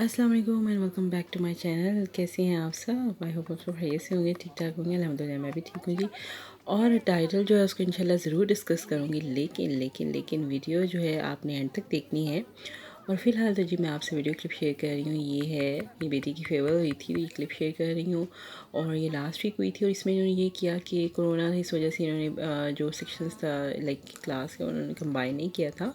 अस्सलाम वालेकुम and welcome back to my channel. कैसे हैं आप सब? आई होप आप सब खैरियत से होंगे, ठीक ठाक होंगे। अल्हम्दुलिल्लाह मैं भी ठीक हूँ जी। और टाइटल जो है उसको इंशाल्लाह ज़रूर डिस्कस करूँगी, लेकिन वीडियो जो है आपने एंड तक देखनी है। और फ़िलहाल तो जी मैं आपसे वीडियो क्लिप शेयर कर रही हूँ। ये है मेरी बेटी की फेयरवेल हुई थी, ये क्लिप शेयर कर रही हूँ। और ये लास्ट वीक हुई थी और इसमें इन्होंने ये किया कि कोरोना था, इस वजह से इन्होंने जो सेक्शंस था लाइक क्लास के उन्होंने कंबाइन नहीं किया था।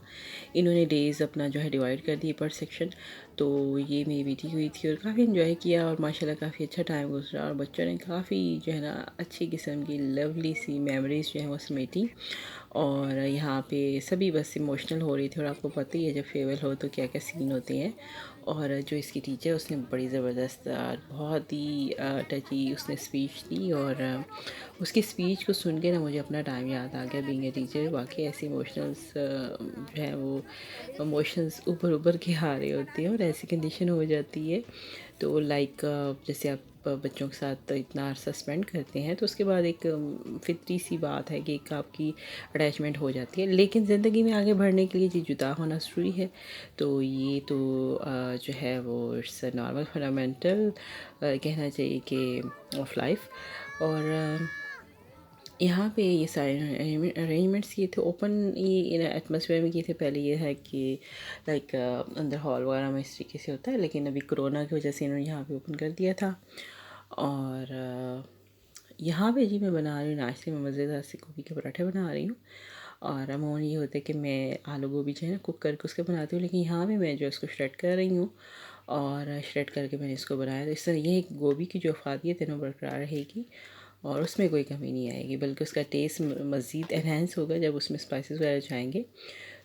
इन्होंने डेज़ अपना जो है डिवाइड कर दिए पर सेक्शन। तो ये मेरी बेटी हुई थी और काफ़ी इन्जॉय किया और माशाल्लाह काफ़ी अच्छा टाइम गुजरा और बच्चों ने काफ़ी जो है ना अच्छी किस्म की लवली सी मेमोरीज़ जो है वो समेटी। और यहाँ पे सभी बस इमोशनल हो रही थी और आपको पता ही है जब फेयरवेल हो तो क्या क्या सीन होते हैं। और जो इसकी टीचर उसने बड़ी ज़बरदस्त बहुत ही टची उसने स्पीच दी। और उसकी स्पीच को सुन के ना मुझे अपना टाइम याद आ गया बीइंग ए टीचर। वाकई ऐसे इमोशनल्स जो है वो इमोशंस ऊपर ऊपर के आ रहे होते हैं और ऐसी कंडीशन हो जाती है। तो लाइक जैसे आप बच्चों के साथ तो इतना अरसा स्पेंड करते हैं तो उसके बाद एक फितरी सी बात है कि एक आपकी अटैचमेंट हो जाती है, लेकिन ज़िंदगी में आगे बढ़ने के लिए जी जुदा होना ज़रूरी है। तो ये तो जो है वो इट्स नॉर्मल फंडामेंटल कहना चाहिए कि ऑफ लाइफ। और यहाँ पे ये सारे अरेंजमेंट्स किए थे ओपन ये एटमॉस्फेयर में किए थे। पहले ये है कि लाइक अंदर हॉल वगैरह में इस तरीके से होता है, लेकिन अभी कोरोना की वजह से इन्होंने यहाँ पे ओपन कर दिया था। और यहाँ पे जी मैं बना रही हूँ नाश्ते में मज़ेदार से गोभी के पराठे बना रही हूँ। और अमूमन ये होता है कि मैं आलू गोभी जो है ना कुक करके उसके बनाती हूँ, लेकिन यहाँ पे मैं जो इसको श्रेड कर रही हूँ और श्रेड करके मैंने इसको बनाया। तो इस तरह ये गोभी की जो अफादियत है ना बरकरार रहेगी और उसमें कोई कमी नहीं आएगी, बल्कि उसका टेस्ट मज़ीद एनहेंस होगा जब उसमें स्पाइसेस वगैरह जाएंगे।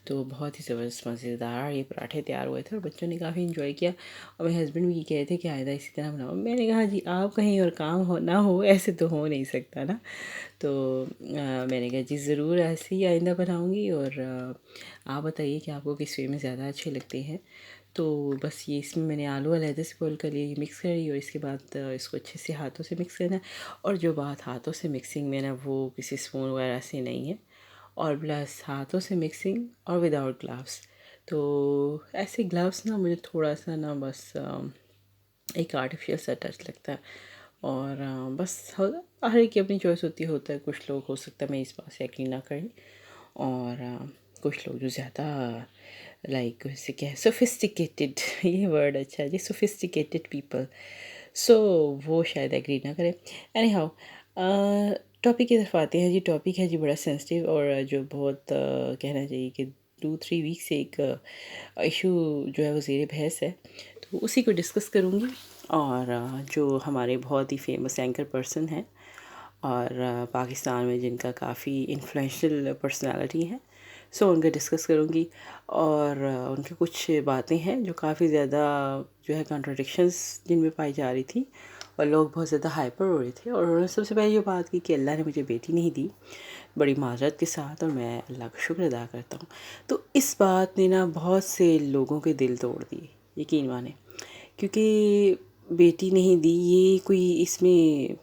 तो बहुत ही ज़बरदस्त मज़ेदार ये पराठे तैयार हुए थे और बच्चों ने काफ़ी इन्जॉय किया। और मेरे हस्बैंड भी ये कह रहे थे कि आइंदा इसी तरह बनाओ। मैंने कहा जी आप कहीं और काम हो ना हो, ऐसे तो हो नहीं सकता ना। तो मैंने कहा जी ज़रूर ऐसे ही आइंदा बनाऊँगी। और आप बताइए कि आपको किस वे में ज़्यादा अच्छे लगते हैं। तो बस ये इसमें मैंने आलू अलहदे से बॉईल कर लिया, ये मिक्स कर रही और इसके बाद इसको अच्छे से हाथों से मिक्स करना है। और जो बात हाथों से मिक्सिंग में ना वो किसी स्पून वगैरह से नहीं है, और प्लस हाथों से मिक्सिंग और विदाउट ग्लव्स। तो ऐसे ग्लव्स ना मुझे थोड़ा सा ना बस एक आर्टिफिशियल सा टच लगता है। और बस हर एक की अपनी चॉइस होती होता है। कुछ लोग हो सकता है मैं इस बात से एग्री ना करें, और कुछ लोग जो ज़्यादा लाइक वैसे क्या है सोफिस्टिकेटेड ये वर्ड अच्छा है जी, सोफिस्टिकेटेड पीपल, सो वो शायद एग्री ना करें। एनी हाउ टॉपिक की तरफ आते हैं जी। टॉपिक है जी बड़ा सेंसिटिव और जो बहुत कहना चाहिए कि 2-3 वीक से एक इशू जो है वो ज़ेर बहस है, तो उसी को डिस्कस करूँगी। और जो हमारे बहुत ही फेमस एंकर पर्सन हैं और पाकिस्तान में जिनका काफ़ी इन्फ्लुएंशियल पर्सनालिटी है, सो उनका डिस्कस करूँगी। और उनकी कुछ बातें हैं जो काफ़ी ज़्यादा जो है कॉन्ट्रडिक्शंस जिनमें पाई जा रही थी और लोग बहुत ज़्यादा हाइपर हो रहे थे। और उन्होंने सबसे पहले ये बात की कि अल्लाह ने मुझे बेटी नहीं दी, बड़ी माजरत के साथ, और मैं अल्लाह का शुक्र अदा करता हूँ। तो इस बात ने ना बहुत से लोगों के दिल तोड़ दिए, यकीन माने, क्योंकि बेटी नहीं दी ये कोई इसमें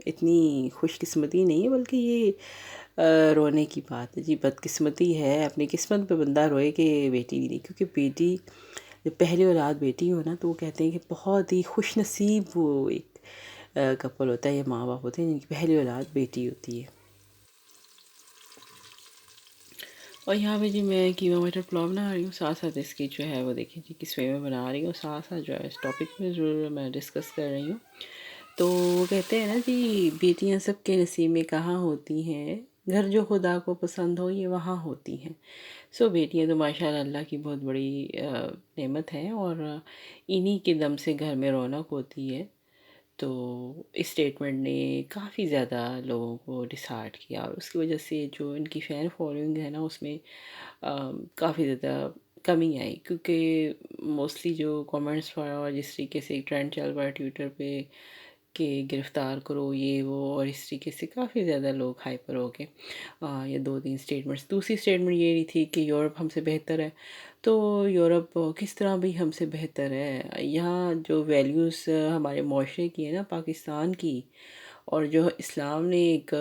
इतनी खुशकिस्मती नहीं है, बल्कि ये रोने की बात है जी। बदकिस्मती है, अपनी किस्मत पे बंदा रोए कि बेटी नहीं दी। क्योंकि बेटी जब पहली औलाद बेटी हो ना तो वो कहते हैं कि बहुत ही खुश नसीब वो एक कपल होता है या माँ बाप होते हैं जिनकी पहली औलाद बेटी होती है। और यहाँ पे जी मैं कीमा मटर पुलाव बना रही हूँ, साथ साथ इसकी जो है वो देखिए जी किस वे में बना रही हूँ, साथ साथ जो है इस टॉपिक में ज़रूर मैं डिस्कस कर रही हूँ। तो वो कहते हैं ना जी बेटियाँ सबके नसीब में कहाँ होती हैं, घर जो खुदा को पसंद हो ये वहाँ होती हैं। सो बेटियाँ तो माशाल्लाह अल्लाह की बहुत बड़ी नेमत है और इन्हीं के दम से घर में रौनक होती है। तो इस स्टेटमेंट ने काफ़ी ज़्यादा लोगों को डिसहार्ट किया और उसकी वजह से जो इनकी फ़ैन फॉलोइंग है ना उसमें काफ़ी ज़्यादा कमी आई। क्योंकि मोस्टली जो कमेंट्स पढ़ा और जिस तरीके से एक ट्रेंड चल रहा है ट्विटर पे कि गिरफ़्तार करो ये वो, और इस तरीके से काफ़ी ज़्यादा लोग हाइपर हो गए। ये 2-3 स्टेटमेंट्स। दूसरी स्टेटमेंट ये रही थी कि यूरोप हमसे बेहतर है। तो यूरोप किस तरह भी हमसे बेहतर है? यहाँ जो वैल्यूज़ हमारे मुआशरे की है ना पाकिस्तान की, और जो इस्लाम ने एक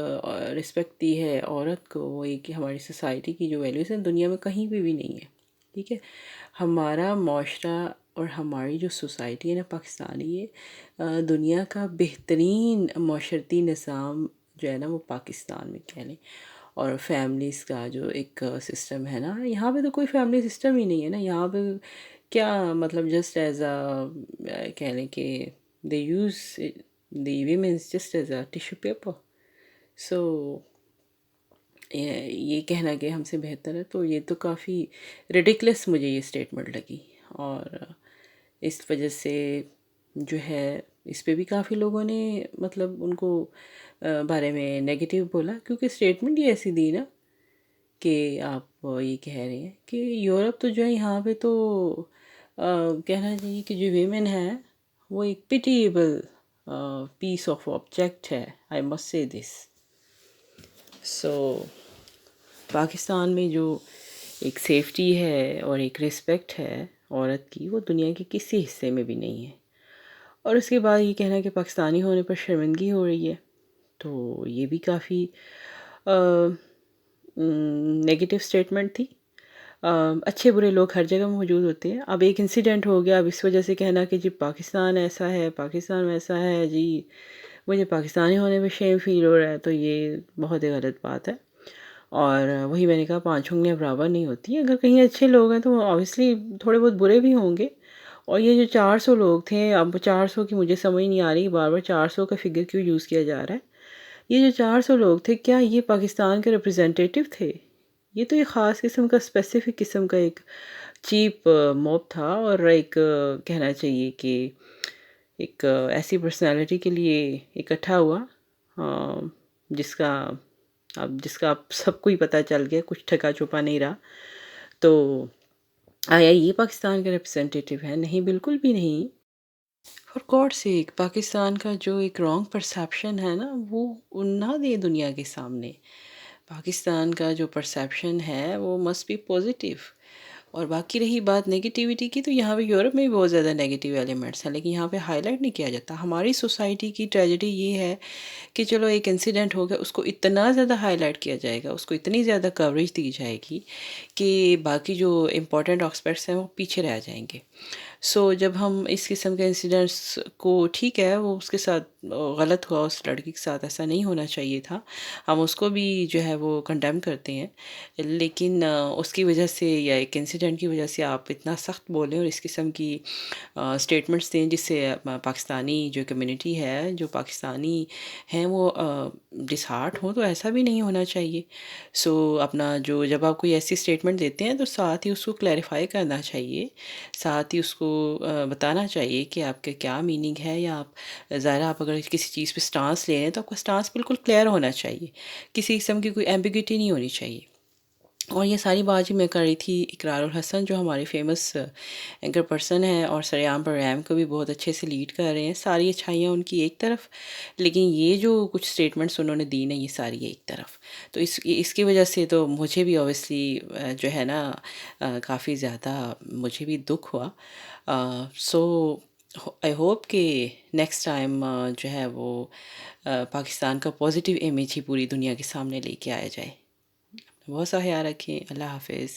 रिस्पेक्ट दी है औरत को, वो एक हमारी सोसाइटी की जो वैल्यूज़ हैं दुनिया में कहीं पे भी नहीं है। ठीक है? हमारा मुआशरा اور ہماری جو سوسائٹی ہے نا پاکستانی، یہ دنیا کا بہترین معاشرتی نظام جو ہے نا وہ پاکستان میں کہہ لیں. اور فیملیز کا جو ایک سسٹم ہے نا، یہاں پہ تو کوئی فیملی سسٹم ہی نہیں ہے نا. یہاں پہ کیا مطلب جسٹ ایز اے کہہ لیں کہ they use the womens just as a tissue paper. So یہ کہنا کہ ہم سے بہتر ہے، تو یہ تو کافی ریڈیکلس مجھے یہ اسٹیٹمنٹ لگی. اور اس وجہ سے جو ہے اس پہ بھی کافی لوگوں نے مطلب ان کو بارے میں نیگیٹیو بولا، کیونکہ اسٹیٹمنٹ یہ ایسی دی نا کہ آپ یہ کہہ رہے ہیں کہ یورپ تو جو ہے یہاں پہ تو کہنا چاہیے کہ جو ویمن ہے وہ ایک پیٹیبل پیس آف آبجیکٹ ہے. آئی مسٹ سے دس. سو پاکستان میں جو ایک سیفٹی ہے اور ایک رسپیکٹ ہے عورت کی، وہ دنیا کے کسی حصے میں بھی نہیں ہے. اور اس کے بعد یہ کہنا کہ پاکستانی ہونے پر شرمندگی ہو رہی ہے، تو یہ بھی کافی نیگیٹو اسٹیٹمنٹ تھی. اچھے برے لوگ ہر جگہ موجود ہوتے ہیں. اب ایک انسیڈنٹ ہو گیا، اب اس وجہ سے کہنا کہ جی پاکستان ایسا ہے، پاکستان ویسا ہے، جی مجھے پاکستانی ہونے میں شیم فیل ہو رہا ہے، تو یہ بہت ہی غلط بات ہے. اور وہی میں نے کہا 5 انگلیاں برابر نہیں ہوتی. اگر کہیں اچھے لوگ ہیں تو آبویسلی تھوڑے بہت برے بھی ہوں گے. اور یہ جو 400 لوگ تھے، اب 400 کی مجھے سمجھ نہیں آ رہی، بار بار 400 کا فگر کیوں یوز کیا جا رہا ہے. یہ جو 400 لوگ تھے، کیا یہ پاکستان کے ریپرزینٹیٹیو تھے؟ یہ تو ایک خاص قسم کا اسپیسیفک قسم کا ایک چیپ موب تھا، اور ایک کہنا چاہیے کہ ایک ایسی پرسنالٹی کے لیے اکٹھا ہوا جس کا اب سب کو ہی پتہ چل گیا، کچھ ٹھکا چھپا نہیں رہا. تو آیا یہ پاکستان کا ریپرزینٹیٹیو ہے؟ نہیں، بالکل بھی نہیں. فار گاڈ سیک، پاکستان کا جو ایک رانگ پرسیپشن ہے نا، وہ نہ دے دنیا کے سامنے. پاکستان کا جو پرسیپشن ہے وہ مسٹ بی پازیٹیو. اور باقی رہی بات نگیٹیوٹی کی، تو یہاں پہ یورپ میں بھی بہت زیادہ نگیٹیو ایلیمنٹس ہیں، لیکن یہاں پہ ہائی لائٹ نہیں کیا جاتا. ہماری سوسائٹی کی ٹریجڈی یہ ہے کہ چلو ایک انسیڈنٹ ہو گیا، اس کو اتنا زیادہ ہائی لائٹ کیا جائے گا، اس کو اتنی زیادہ کوریج دی جائے گی کہ باقی جو امپورٹنٹ آسپیکٹس ہیں وہ پیچھے رہ جائیں گے. سو جب ہم اس قسم کے انسیڈنٹس کو، ٹھیک ہے وہ اس کے ساتھ غلط ہوا، اس لڑکی کے ساتھ ایسا نہیں ہونا چاہیے تھا، ہم اس کو بھی جو ہے وہ کنڈیم کرتے ہیں، لیکن اس کی وجہ سے یا ایک انسیڈنٹ کی وجہ سے آپ اتنا سخت بولیں اور اس قسم کی اسٹیٹمنٹس دیں جس سے پاکستانی جو کمیونٹی ہے، جو پاکستانی ہیں، وہ ڈس ہارٹ ہوں، تو ایسا بھی نہیں ہونا چاہیے. سو اپنا جب آپ کوئی ایسی اسٹیٹمنٹ دیتے ہیں تو ساتھ ہی اس کو کلیریفائی کرنا چاہیے، ساتھ ہی اس کو بتانا چاہیے کہ آپ کا کیا میننگ ہے. یا آپ ظاہر آپ اگر کسی چیز پہ سٹانس لے رہے ہیں تو آپ کا سٹانس بالکل کلیئر ہونا چاہیے، کسی قسم کی کوئی ایمبیگوٹی نہیں ہونی چاہیے. اور یہ ساری بات میں کر رہی تھی اقرار الحسن، جو ہمارے فیمس اینکر پرسن ہیں اور سریام پروگرام کو بھی بہت اچھے سے لیڈ کر رہے ہیں. ساری اچھائیاں ان کی ایک طرف، لیکن یہ جو کچھ اسٹیٹمنٹس انہوں نے دی نا، یہ ساری ایک طرف. تو اس کی وجہ سے تو مجھے بھی اوبیسلی جو ہے نا کافی زیادہ مجھے بھی دکھ ہوا. سو آئی ہوپ کہ نیکسٹ ٹائم جو ہے وہ پاکستان کا پازیٹیو امیج ہی پوری دنیا کے سامنے لے کے آیا جائے. بہت سا خیال رکھیں. اللہ حافظ.